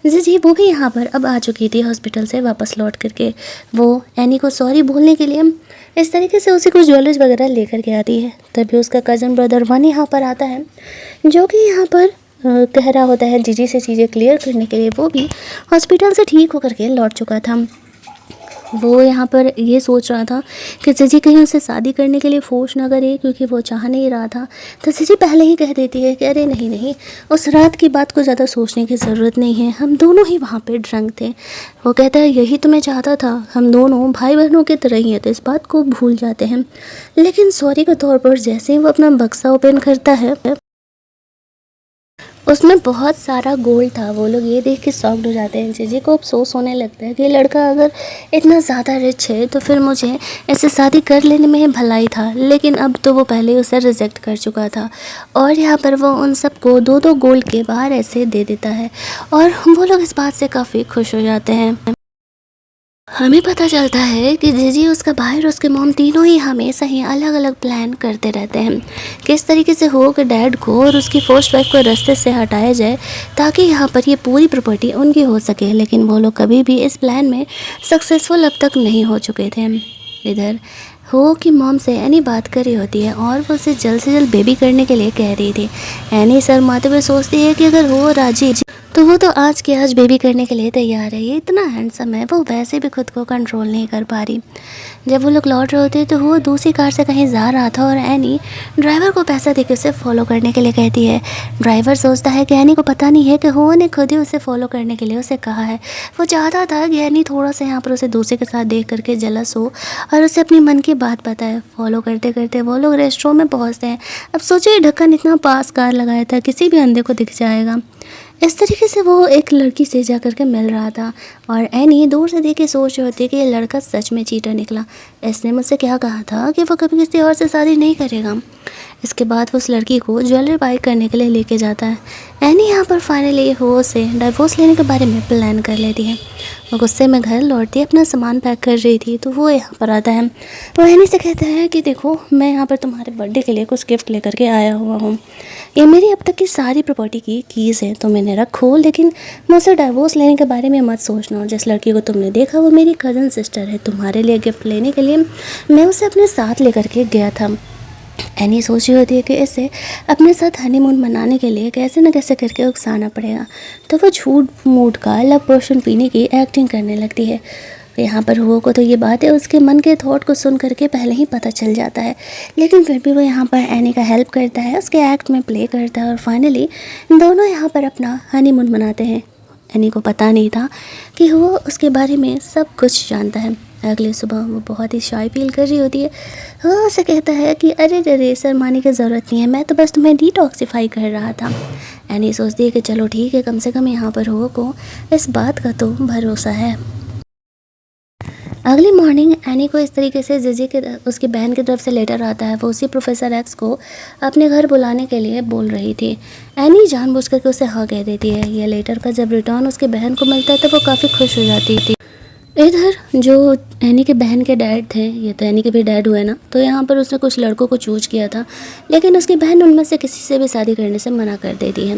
जी वो भी यहाँ पर अब आ चुकी थी हॉस्पिटल से वापस लौट करके। वो एनी को सॉरी बोलने के लिए इस तरीके से उसे कुछ ज्वेलरीज वगैरह लेकर के आती है। तभी उसका कज़न ब्रदर वन यहाँ पर आता है, जो कि यहाँ पर कह रहा होता है जीजी से चीज़ें क्लियर करने के लिए। वो भी हॉस्पिटल से ठीक होकर के लौट चुका था। वो यहाँ पर ये सोच रहा था कि जीजी कहीं उसे शादी करने के लिए फोर्स ना करे, क्योंकि वो चाह नहीं रहा था। तो जीजी पहले ही कह देती है कि अरे नहीं नहीं, उस रात की बात को ज़्यादा सोचने की ज़रूरत नहीं है, हम दोनों ही वहाँ पे ड्रंक थे। वो कहता है यही तो मैं चाहता था, हम दोनों भाई बहनों की तरह ही हैं, तो इस बात को भूल जाते हैं। लेकिन सॉरी के तौर पर जैसे ही वो अपना बक्सा ओपन करता है, उसमें बहुत सारा गोल्ड था। वो लोग ये देख के शॉक्ड हो जाते हैं। जीजी को अफसोस होने लगता है कि लड़का अगर इतना ज़्यादा रिच है तो फिर मुझे ऐसे शादी कर लेने में भलाई था, लेकिन अब तो वो पहले ही उसे रिजेक्ट कर चुका था। और यहाँ पर वो उन सबको 2-2 गोल्ड के बार ऐसे दे देता है और वो लोग इस बात से काफ़ी खुश हो जाते हैं। हमें पता चलता है कि जीजी, उसका भाई और उसके मॉम तीनों ही हमेशा ही अलग अलग प्लान करते रहते हैं, किस तरीके से हो कि डैड को और उसकी फर्स्ट वाइफ को रास्ते से हटाया जाए ताकि यहाँ पर ये पूरी प्रॉपर्टी उनकी हो सके। लेकिन वो लोग कभी भी इस प्लान में सक्सेसफुल अब तक नहीं हो चुके थे। इधर हो की मॉम से एनी बात कर रही होती है और वो उसे जल्द से जल्द बेबी करने के लिए कह रही थी। एनी शर्माते हुए सोचती है कि अगर हो राजी तो वो तो आज के आज बेबी करने के लिए तैयार है, ये इतना हैंडसम है, वो वैसे भी खुद को कंट्रोल नहीं कर पा रही। जब वो लोग लौट रहे होते तो वो दूसरी कार से कहीं जा रहा था और एनी ड्राइवर को पैसा देकर उसे फॉलो करने के लिए कहती है। ड्राइवर सोचता है कि एनी को पता नहीं है कि हो ने खुद ही उसे फॉलो करने के लिए उसे कहा है। वो चाहता था कि एनी थोड़ा सा यहाँ पर उसे दूसरे के साथ देख करके जलस हो और उसे अपनी मन की बात बताए। फॉलो करते करते वो लोग रेस्टोरेंट में पहुँचते हैं। अब सोचिए ढक्कन इतना पास कार लगाया था, किसी भी अंधे को दिख जाएगा। इस तरीके से वो एक लड़की से जा कर के मिल रहा था और एनी दूर से देख के सोच रही होती कि ये लड़का सच में चीटर निकला। इसने मुझसे क्या कहा था कि वो कभी किसी और से शादी नहीं करेगा। इसके बाद वो उस लड़की को ज्वेलरी बाई करने के लिए लेके जाता है। एनी यहाँ पर फाइनली हो से डिवोर्स लेने के बारे में प्लान कर लेती है। वो गुस्से में घर लौटती अपना सामान पैक कर रही थी तो वो यहाँ पर आता है। वो एनी से कहता है कि देखो, मैं यहाँ पर तुम्हारे बर्थडे के लिए कुछ गिफ्ट लेकर के आया हुआ हूँ। ये मेरी अब तक की सारी प्रॉपर्टी की कीज़ है, तुम इन्हें रखो, लेकिन मुझसे डिवोर्स लेने के बारे में मत सोचना। और जिस लड़की को तुमने देखा वो मेरी कज़न सिस्टर है। तुम्हारे लिए गिफ्ट लेने के लिए मैं उसे अपने साथ लेकर के गया था। एनी सोच रही होती है कि इसे अपने साथ हनीमून मनाने के लिए कैसे न कैसे करके उकसाना पड़ेगा। तो वो झूठ मूठ का लव पोशन पीने की एक्टिंग करने लगती है। यहाँ पर हुओ को तो ये बात है उसके मन के थॉट को सुन करके पहले ही पता चल जाता है, लेकिन फिर भी वो यहाँ पर एनी का हेल्प करता है, उसके एक्ट में प्ले करता है और फाइनली दोनों यहाँ पर अपना हनीमून मनाते हैं। एनी को पता नहीं था कि वो उसके बारे में सब कुछ जानता है। अगली सुबह वो बहुत ही शाय फील कर रही होती है। वो उसे कहता है कि अरे रे शर्माने की ज़रूरत नहीं है, मैं तो बस तुम्हें डिटॉक्सिफाई कर रहा था। एनी सोचती है कि चलो ठीक है, कम से कम यहाँ पर हो को इस बात का तो भरोसा है। अगली मॉर्निंग एनी को इस तरीके से जीजी के उसकी बहन की तरफ से लेटर आता है। वो उसी प्रोफेसर एक्स को अपने घर बुलाने के लिए बोल रही थी। एनी जानबूझकर के उसे हाँ कह देती है। यह लेटर का जब रिटर्न उसकी बहन को मिलता है तो वो काफ़ी खुश हो जाती थी। इधर जो एनी के बहन के डैड थे, ये तो एनी के भी डैड हुए ना, तो यहाँ पर उसने कुछ लड़कों को चूज किया था, लेकिन उसकी बहन उनमें से किसी से भी शादी करने से मना कर देती है।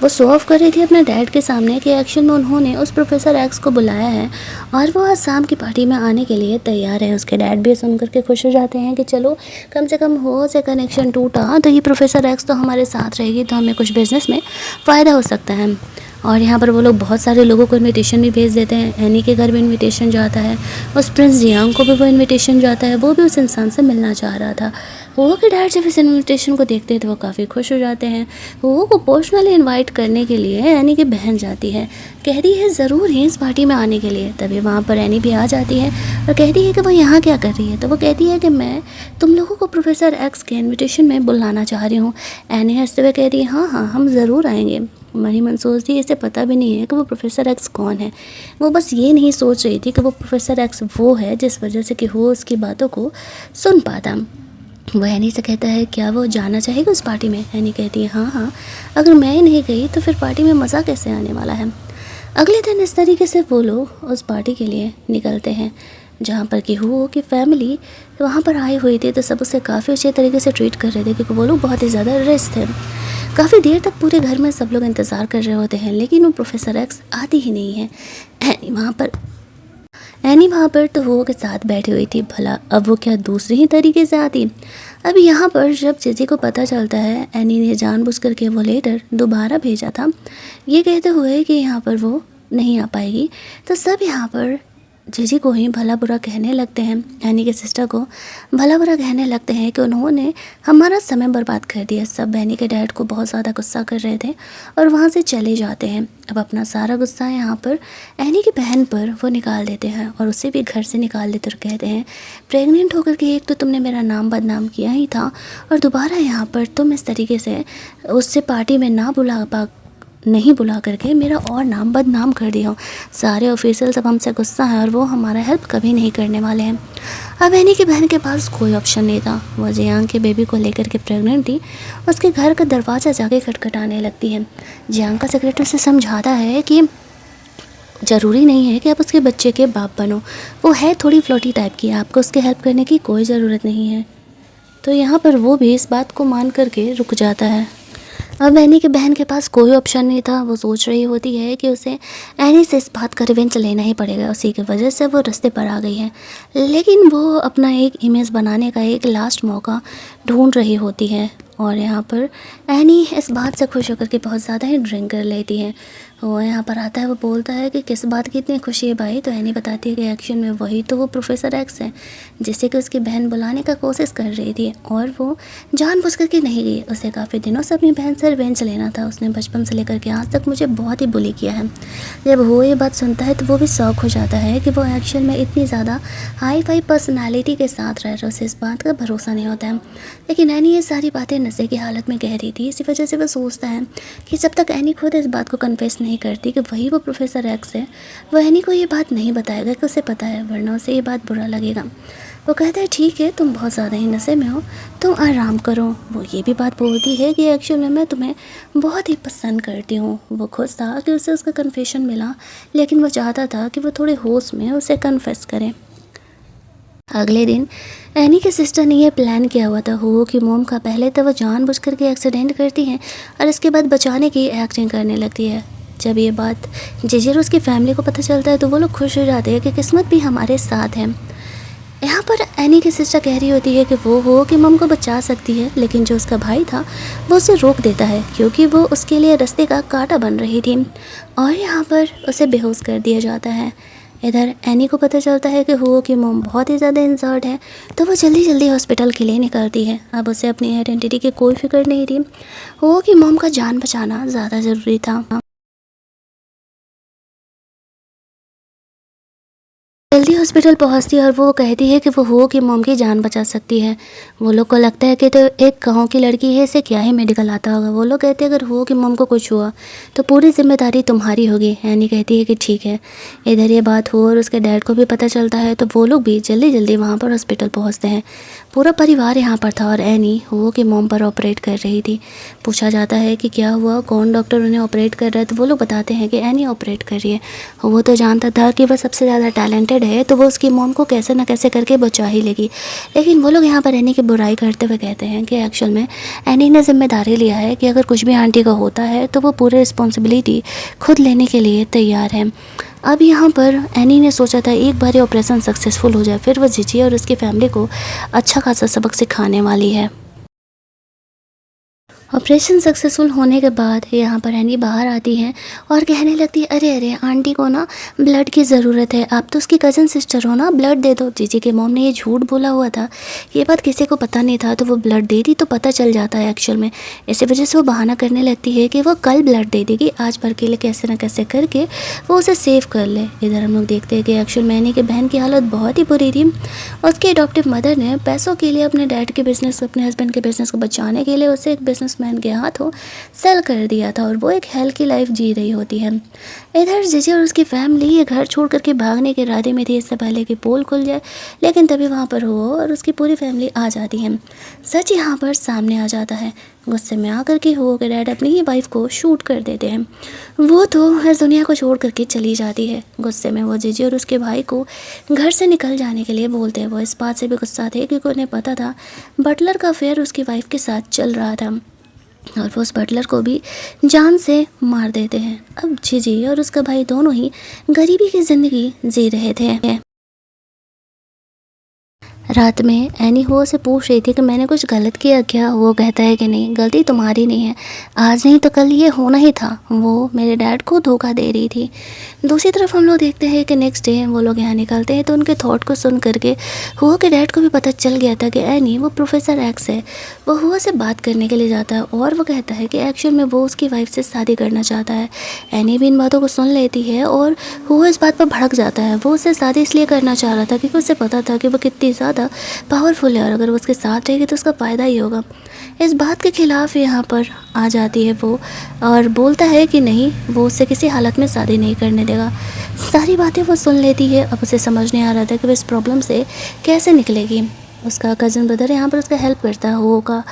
वो शो ऑफ कर रही थी अपने डैड के सामने कि एक्शन में उन्होंने उस प्रोफेसर एक्स को बुलाया है और वो आज शाम की पार्टी में आने के लिए तैयार है। उसके डैड भी सुन करके खुश हो जाते हैं कि चलो कम से कम हो से कनेक्शन टूटा तो ये प्रोफेसर एक्स तो हमारे साथ रहेगी, तो हमें कुछ बिजनेस में फ़ायदा हो सकता है। और यहाँ पर वो लोग बहुत सारे लोगों को इनविटेशन भी भेज देते हैं। एनी के घर भी इनविटेशन जाता है, उस प्रिंस जियांग को भी वो इनविटेशन जाता है। वो भी उस इंसान से मिलना चाह रहा था। वो के डैड जब इस इनविटेशन को देखते हैं तो वो काफ़ी खुश हो जाते हैं। वो को पर्सनली इनवाइट करने के लिए एनी की बहन जाती है, कहती है ज़रूर ही इस पार्टी में आने के लिए। तभी वहाँ पर एनी भी आ जाती है और कहती है कि वो यहाँ क्या कर रही है। तो वो कहती है कि मैं तुम लोगों को प्रोफेसर एक्स के इन्विटेशन में बुलाना चाह रही हूँ। एनी हंसते हुए कहती है हाँ हम ज़रूर आएंगे। मनी मन सोचती है इसे पता भी नहीं है कि वो प्रोफेसर एक्स कौन है। वो बस ये नहीं सोच रही थी कि वो प्रोफेसर एक्स वो है जिस वजह से कि वो उसकी बातों को सुन पाता। वो एनी से कहता है क्या वो जाना चाहेगी उस पार्टी में। एनी कहती है हाँ अगर मैं नहीं गई तो फिर पार्टी में मज़ा कैसे आने वाला है। अगले दिन इस तरीके से वो लोग उस पार्टी के लिए निकलते हैं जहाँ पर कि हुओ की फैमिली वहाँ पर आई हुई थी। तो सब उसे काफ़ी अच्छे तरीके से ट्रीट कर रहे थे क्योंकि वो लोग बहुत ही ज़्यादा रिच थे। काफ़ी देर तक पूरे घर में सब लोग इंतज़ार कर रहे होते हैं, लेकिन वो प्रोफेसर एक्स आती ही नहीं है। एनी वहाँ पर तो हुओ के साथ बैठी हुई थी। भला अब वो क्या दूसरे ही तरीके से आती। अब यहाँ पर जब जीजी को पता चलता है एनी ने जानबूझ करके वो लेटर दोबारा भेजा था ये कहते हुए कि यहाँ पर वो नहीं आ पाएगी, तो सब यहाँ पर जीजी को ही भला बुरा कहने लगते हैं। एनी के सिस्टर को भला बुरा कहने लगते हैं कि उन्होंने हमारा समय बर्बाद कर दिया। सब एनी के डैड को बहुत ज़्यादा गुस्सा कर रहे थे और वहाँ से चले जाते हैं। अब अपना सारा गुस्सा यहाँ पर एनी की बहन पर वो निकाल देते हैं और उसे भी घर से निकाल देते और कहते हैं प्रेग्नेंट होकर के एक तो तुमने मेरा नाम बदनाम किया ही था और दोबारा यहाँ पर तुम इस तरीके से उससे पार्टी में नहीं बुला करके मेरा और नाम बदनाम कर दिया। सारे ऑफिसर सब हमसे गुस्सा है और वो हमारा हेल्प कभी नहीं करने वाले हैं। अब एनी की बहन के पास कोई ऑप्शन नहीं था। वो जियांग के बेबी को लेकर के प्रेग्नेंट थी। उसके घर का दरवाज़ा जाके खटखटाने लगती है। जियांग का सेक्रेटरी से समझाता है कि ज़रूरी नहीं है कि आप उसके बच्चे के बाप बनो, वो है थोड़ी फ्लोटी टाइप की, आपको उसकी हेल्प करने की कोई ज़रूरत नहीं है। तो यहाँ पर वो भी इस बात को मान करके रुक जाता है। अब एनी की बहन के पास कोई ऑप्शन नहीं था। वो सोच रही होती है कि उसे एनी से इस बात का रिवेंज लेना ही पड़ेगा। उसी की वजह से वो रास्ते पर आ गई है, लेकिन वो अपना एक इमेज बनाने का एक लास्ट मौका ढूंढ रही होती है। और यहाँ पर एनी इस बात से खुश होकर के बहुत ज़्यादा ही ड्रिंक कर लेती है। वो यहाँ पर आता है, वो बोलता है कि किस बात की इतनी खुशी है भाई। तो एनी बताती है कि एक्शन में वही तो वो प्रोफेसर एक्स है जिसे कि उसकी बहन बुलाने का कोशिश कर रही थी और वो जानबूझ करके नहीं गई। उसे काफ़ी दिनों से अपनी बहन से रिवेंज लेना था। उसने बचपन से लेकर के आज तक मुझे बहुत ही बुली किया है। जब वो ये बात सुनता है तो वो भी शौक हो जाता है कि वो एक्शन में इतनी ज़्यादा हाई फाई पर्सनैलिटी के साथ रह रहा, उसे इस बात का भरोसा नहीं होता है। लेकिन एनी ये सारी बातें नशे की हालत में कह रही थी, इसी वजह से वो सोचता है कि जब तक एनी खुद इस बात को कन्फेस नहीं करती कि वही वो प्रोफेसर एक्स है, वो एनी को ये बात नहीं बताएगा कि उसे पता है, वरना उसे ये बात बुरा लगेगा। वो कहता है ठीक है, तुम बहुत ज़्यादा ही नशे में हो, तुम आराम करो। वो ये भी बात बोलती है कि एक्चुअल में मैं तुम्हें बहुत ही पसंद करती हूँ। वो खुश था कि उसे उसका कन्फेशन मिला, लेकिन वो चाहता था कि वो थोड़े होश में उसे कन्फेस करें। अगले दिन एनी के सिस्टर ने यह प्लान किया हुआ था हुओ की मोम का। पहले तो वो जानबूझ करके एक्सीडेंट करती हैं और इसके बाद बचाने की एक्टिंग करने लगती है। जब ये बात जीजी और उसकी फैमिली को पता चलता है तो वो लोग खुश हो जाते हैं कि किस्मत भी हमारे साथ है। यहाँ पर एनी की सिस्टर कह रही होती है कि वो हुओ की मोम को बचा सकती है, लेकिन जो उसका भाई था वो उसे रोक देता है क्योंकि वो उसके लिए रास्ते का कांटा बन रही थी और यहाँ पर उसे बेहोश कर दिया जाता है। इधर एनी को पता चलता है कि हुओ की मोम बहुत ही ज़्यादा इंजर्ड है, तो वो जल्दी जल्दी हॉस्पिटल के लिए निकलती है। अब उसे अपनी आइडेंटिटी की कोई फिक्र नहीं थी, हुओ की मोम का जान बचाना ज़्यादा ज़रूरी था। जल्दी हॉस्पिटल पहुंचती है और वो कहती है कि वो हुओ की मोम की जान बचा सकती है। वो लोग को लगता है कि तो एक गांव की लड़की है, इसे क्या ही मेडिकल आता होगा। वो लोग कहते हैं अगर हुओ की मोम को कुछ हुआ तो पूरी जिम्मेदारी तुम्हारी होगी। एनी कहती है कि ठीक है। इधर ये बात हो और उसके डैड को भी पता चलता है, तो वो लोग भी जल्दी जल्दी वहाँ पर हॉस्पिटल पहुँचते हैं। पूरा परिवार यहाँ पर था और एनी हुओ की मोम पर ऑपरेट कर रही थी। पूछा जाता है कि क्या हुआ, कौन डॉक्टर उन्हें ऑपरेट कर रहा है, तो वो लोग बताते हैं कि एनी ऑपरेट कर रही है। वो तो जानता था कि वह सबसे ज़्यादा टैलेंटेड है, तो वो उसकी मोम को कैसे ना कैसे करके बचा ही लेगी। लेकिन वो लोग यहाँ पर एनी की बुराई करते हुए कहते हैं कि एक्चुअल में एनी ने जिम्मेदारी लिया है कि अगर कुछ भी आंटी का होता है तो वो पूरे रिस्पॉन्सिबिलिटी खुद लेने के लिए तैयार है। अब यहाँ पर एनी ने सोचा था एक बार ये ऑपरेशन सक्सेसफुल हो जाए, फिर वो जीजी और उसकी फैमिली को अच्छा खासा सबक सिखाने वाली है। ऑपरेशन सक्सेसफुल होने के बाद यहाँ पर एनी बाहर आती है और कहने लगती है, अरे अरे आंटी को ना ब्लड की ज़रूरत है, आप तो उसकी कज़न सिस्टर हो ना, ब्लड दे दो। जीजी के मॉम ने ये झूठ बोला हुआ था, ये बात किसी को पता नहीं था, तो वो ब्लड दे दी तो पता चल जाता है एक्चुअल में। इसी वजह से वो बहाना करने लगती है कि वो कल ब्लड दे देगी, आज भर के लिए कैसे ना कैसे करके वो उसे सेव कर ले। इधर हम लोग देखते हैं कि एक्चुअल में एनी की बहन की हालत बहुत ही बुरी थी। उसकी अडॉप्टिव मदर ने पैसों के लिए अपने डैड के बिज़नेस, अपने हस्बैंड के बिज़नेस को बचाने के लिए उसे एक बिजनेसमैन के हाथों सेल कर दिया था और वो एक हेल की लाइफ जी रही होती है। इधर जीजी और उसकी फैमिली ये घर छोड़ करके भागने के इरादे में थी इससे पहले कि पोल खुल जाए, लेकिन तभी वहाँ पर हो और उसकी पूरी फैमिली आ जाती है। सच यहाँ पर सामने आ जाता है। गुस्से में आकर के हो के डैड अपनी ही वाइफ को शूट कर देते हैं। वो तो इस दुनिया को छोड़ करके चली जाती है। गुस्से में वो जीजी और उसके भाई को घर से निकल जाने के लिए बोलते हैं। वो इस बात से भी गुस्सा थे क्योंकि उन्हें पता था बटलर का अफेयर उसकी वाइफ के साथ चल रहा था और वो उस बटलर को भी जान से मार देते हैं। अब जीजी और उसका भाई दोनों ही गरीबी की ज़िंदगी जी रहे थे। रात में एनी हुओ से पूछ रही थी कि मैंने कुछ गलत किया क्या। वो कहता है कि नहीं, गलती तुम्हारी नहीं है, आज नहीं तो कल ये होना ही था। वो मेरे डैड को धोखा दे रही थी। दूसरी तरफ हम लोग देखते हैं कि नेक्स्ट डे वो लोग यहाँ निकलते हैं, तो उनके थॉट को सुन करके हुओ के डैड को भी पता चल गया था कि एनी वो प्रोफेसर एक्स है। वो हुओ से बात करने के लिए जाता है और वो कहता है कि एक्चुअल में वो उसकी वाइफ से शादी करना चाहता है। एनी भी इन बातों को सुन लेती है और हुओ इस बात पर भड़क जाता है। वो उससे शादी इसलिए करना चाह रहा था क्योंकि उसे पता था कि वो कितनी ज़्यादा पावरफुल है और अगर वो उसके साथ रहेगी तो उसका फ़ायदा ही होगा। इस बात के खिलाफ यहाँ पर आ जाती है वो और बोलता है कि नहीं, वो उससे किसी हालत में शादी नहीं करने देगा। सारी बातें वो सुन लेती है। अब उसे समझ नहीं आ रहा था कि वो इस प्रॉब्लम से कैसे निकलेगी। उसका कज़न ब्रदर यहाँ पर उसका हेल्प करता है हुओ का,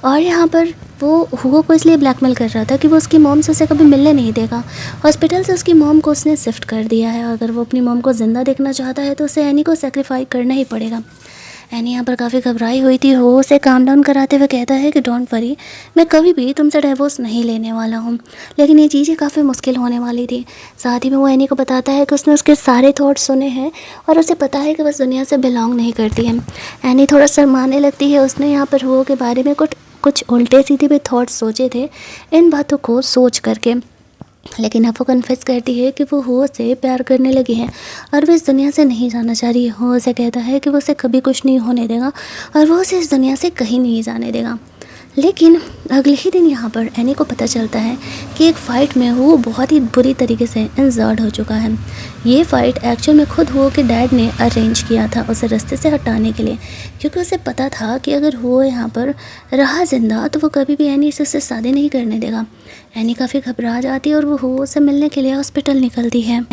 और यहाँ पर वो हुओ को इसलिए ब्लैकमेल कर रहा था कि वो उसकी मॉम से उसे कभी मिलने नहीं देगा। हॉस्पिटल से उसकी मॉम को उसने शिफ्ट कर दिया है। अगर वो अपनी मॉम को ज़िंदा देखना चाहता है तो उसे एनी को सेक्रीफाई करना ही पड़ेगा। एनी यहाँ पर काफ़ी घबराई हुई थी। वो उसे काम डाउन कराते हुए कहता है कि डोंट वरी, मैं कभी भी तुमसे डिवोर्स नहीं लेने वाला हूँ। लेकिन ये चीज़ें काफ़ी मुश्किल होने वाली थी। साथ ही में वो एनी को बताता है कि उसने उसके सारे थॉट्स सुने हैं और उसे पता है कि बस दुनिया से बिलोंग नहीं करती है। एनी थोड़ा शर्माने लगती है। उसने यहाँ पर वो के बारे में कुछ उल्टे सीधे भी थॉट्स सोचे थे इन बातों को सोच करके, लेकिन अब वो कन्फेस करती है कि वो हुओ से प्यार करने लगी है और वो इस दुनिया से नहीं जाना चाह रही है। हुओ उसे कहता है कि वो उसे कभी कुछ नहीं होने देगा और वो उसे इस दुनिया से कहीं नहीं जाने देगा। लेकिन अगले ही दिन यहाँ पर एनी को पता चलता है कि एक फ़ाइट में वो बहुत ही बुरी तरीके से इंजर्ड हो चुका है। ये फ़ाइट एक्चुअल में खुद हुओ के डैड ने अरेंज किया था उसे रास्ते से हटाने के लिए, क्योंकि उसे पता था कि अगर हुओ यहाँ पर रहा जिंदा तो वो कभी भी एनी से उससे शादी नहीं करने देगा। एनी काफ़ी घबरा जाती है और वो हुओ से मिलने के लिए हॉस्पिटल निकलती है।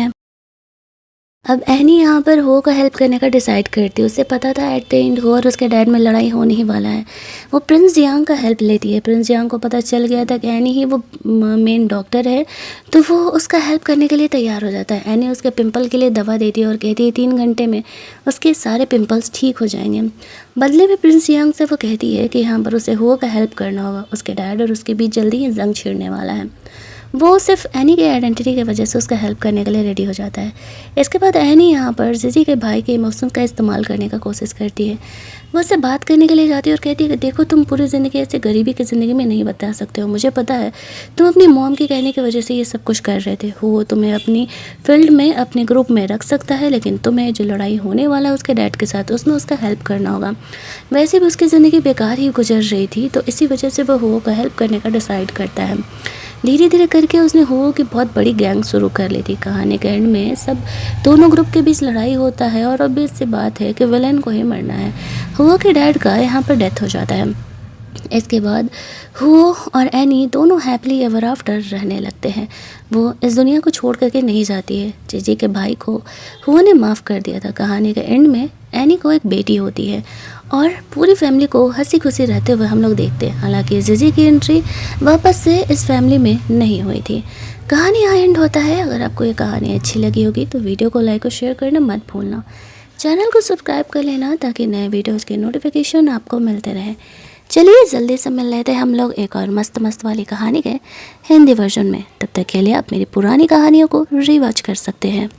अब एनी यहाँ पर हो का हेल्प करने का डिसाइड करती है। उसे पता था एट द एंड हो और उसके डैड में लड़ाई होने ही वाला है। वो प्रिंस जियांग का हेल्प लेती है। प्रिंस जियांग को पता चल गया था कि एनी ही वो मेन डॉक्टर है, तो वो उसका हेल्प करने के लिए तैयार हो जाता है। एनी उसके पिंपल के लिए दवा देती है और कहती है 3 घंटे में उसके सारे पिंपल्स ठीक हो जाएंगे। बदले में प्रिंस जियांग से वो कहती है कि यहाँ पर उसे हो का हेल्प करना होगा। उसके डैड और उसके बीच जल्दी ही जंग छिड़ने वाला है। वो सिर्फ एनी के आइडेंटिटी की वजह से उसका हेल्प करने के लिए रेडी हो जाता है। इसके बाद एनी यहाँ पर जिजी के भाई के इमोशंस का इस्तेमाल करने का कोशिश करती है। वो उससे बात करने के लिए जाती है और कहती है कि देखो, तुम पूरी ज़िंदगी ऐसे गरीबी की ज़िंदगी में नहीं बता सकते हो, मुझे पता है तुम अपनी मॉम के कहने की वजह से ये सब कुछ कर रहे थे। वो तुम्हें अपनी फील्ड में अपने ग्रुप में रख सकता है, लेकिन तुम्हें जो लड़ाई होने वाला है उसके डैड के साथ, उसमें उसका हेल्प करना होगा। वैसे भी उसकी ज़िंदगी बेकार ही गुजर रही थी, तो इसी वजह से वो हुओ का हेल्प करने का डिसाइड करता है। धीरे धीरे करके उसने हुओ की बहुत बड़ी गैंग शुरू कर ली थी। कहानी के एंड में सब दोनों ग्रुप के बीच लड़ाई होता है और ऑब्वियस सी बात है कि विलेन को ही मरना है। हुओ के डैड का यहाँ पर डेथ हो जाता है। इसके बाद हुओ और एनी दोनों हैप्पली एवर आफ्टर रहने लगते हैं। वो इस दुनिया को छोड़ करके नहीं जाती है। जीजी के भाई को हुओ ने माफ़ कर दिया था। कहानी के एंड में एनी को एक बेटी होती है और पूरी फैमिली को हंसी खुशी रहते हुए हम लोग देखते हैं। हालांकि जीजी की एंट्री वापस से इस फैमिली में नहीं हुई थी। कहानी यहाँ एंड होता है। अगर आपको ये कहानी अच्छी लगी होगी तो वीडियो को लाइक और शेयर करना मत भूलना। चैनल को सब्सक्राइब कर लेना ताकि नए वीडियोज़ के नोटिफिकेशन आपको मिलते रहे। चलिए जल्दी से मिल लेते हैं हम लोग एक और मस्त वाली कहानी के हिंदी वर्जन में। तब तक के लिए आप मेरी पुरानी कहानियों को रिवॉच कर सकते हैं।